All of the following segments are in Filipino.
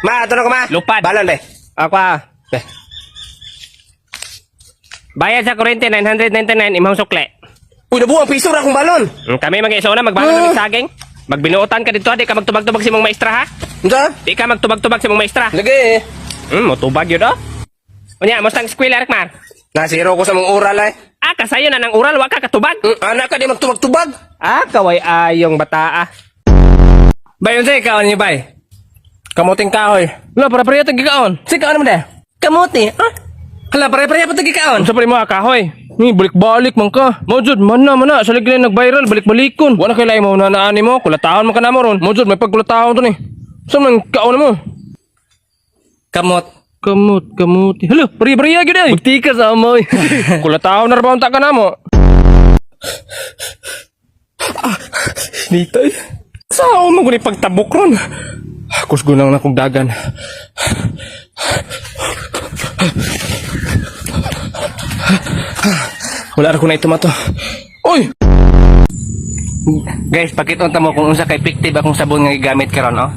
Ma, ito na ko ma. Lupad. Balon be. Ako Be. bayad sa kurente 999 imong sukle. Uy, nabuang piso ra akong balon. Kami mag-iso na magbalon ng saging. Magbinuotan ka dito, di ka magtubag-tubag si mong maestra ha? Unsa? Di ka magtubag-tubag si mong maestra. Lagi. Motubag yun oh. Unya, mustang eskwela Rekmar. Nasiro ko sa mong oral ay. Kasayo na ng oral, wa ka katubag. Anak ka di magtubag-tubag. Kaway ayong bata Bay, unsa ikaon ni bay? Kamuting kahoy. Lo, para-para yung tagikaon. Sige, ano mo na? Kamuti. Hala, pare-pare pa tagikaon. Sa pa mo kahoy. Ni balik-balik man ka. Mojud, mana. Sa lagi na nag-viral, balik-balikon. Wala kay lain mo na naani mo. Kulatahon man ka na mo ron. Mojud, may pagkulatahon to ni. Saan man kaon mo? Kamot. Kamuti. Hala, pari-pari agad ay. Bukti ka sa amoy. Kulatahon na rabaw ka na mo. Nitay. Saan mo guni pagtabok ron? Kusgunang na kong dagan. Wala ra ko na ito mato. Uy! Guys, pakitunta mo kung unsa kay fictive akong sabon nga gigamit karon, oh.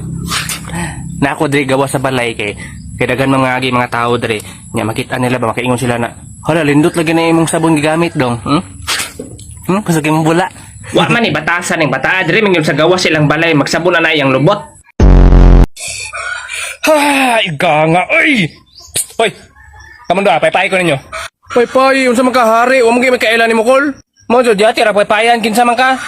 Na ako diri gawa sa balay kay dagan mga tao diri. Nya makita nila ba makaingon sila na, hala lindot lagi na imong sabon gigamit dong. Pasag imong bula. Wa man ni batasan ning bataa diri mingon sa gawa silang balay magsabon na iyang lubot. Iga nga, oy! Hoy! Kamundo, paypay ko ninyo. Pay, unsa man ka hari? Wa mo gyud kailan nimo kol? Mo jud yati ra paypayan kinsa man ka?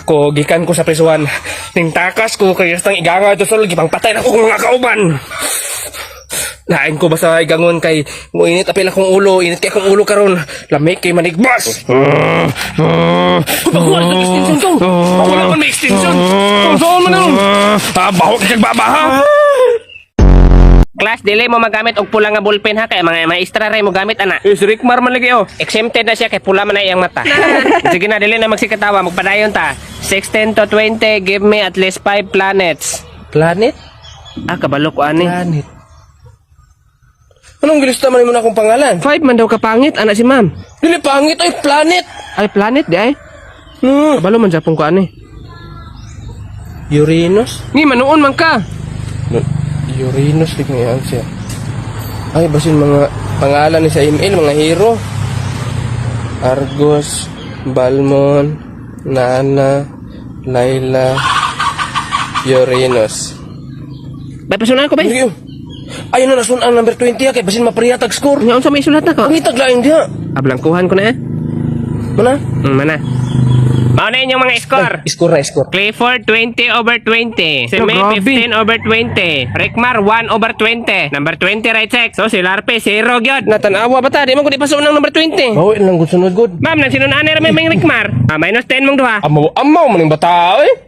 Ako gikan ko sa prisuhan. Ning takas ko kay stang iganga ito sul gipang patay na ko mga kauban. Lain ko basta igangon kay mo init apil akong ulo, init kay akong ulo karon. Lamig kay manigbas. Bakuan sa extension to. Bakuan man may extension. Saan man nun? Baho ka babaha. Class, dili mo magamit og pula nga ballpen ha kay mga maestra ray mo gamit ana. Si Rickmar man lagi oh. Exempted na siya kay pula man na iyang mata. Sige na, dili na magsikatawa, magpadayon ta. 16 to 20, give me at least 5 planets. Planet? Kabalo ko ani. Planet. Anong gilista man mo na akong pangalan? 5 man daw kapangit ana si ma'am. Dili pangit ay planet. Ay planet di ay. No. Kabalo man japon ko ani. Uranus? Ni manuon man ka. Uranus lig nga siya. Ay basin mga pangalan ni sa email, mga hero. Argos, Balmon, Nana, Laila, Uranus. Bay pasunan ko bay. Sige. Ayun na nasun ang number 20 kay basin mapriyatag score. Nya unsa may sulat na ko? Ang itag lain dia. Ablangkuhan ko na Mana? Mana? Mao na inyong mga score. Score na score. Clifford 20/20. Si May grabe. 15/20. Rickmar 1/20. Number 20 right check. So si Larpe 0 gyud. Natanawa ba ta? Di man ko di paso ng number 20. Bawo ilang gud sunod good. Ma'am, nang sinunaan na may Rickmar. Minus 10 mong duha. Amaw maning bata eh.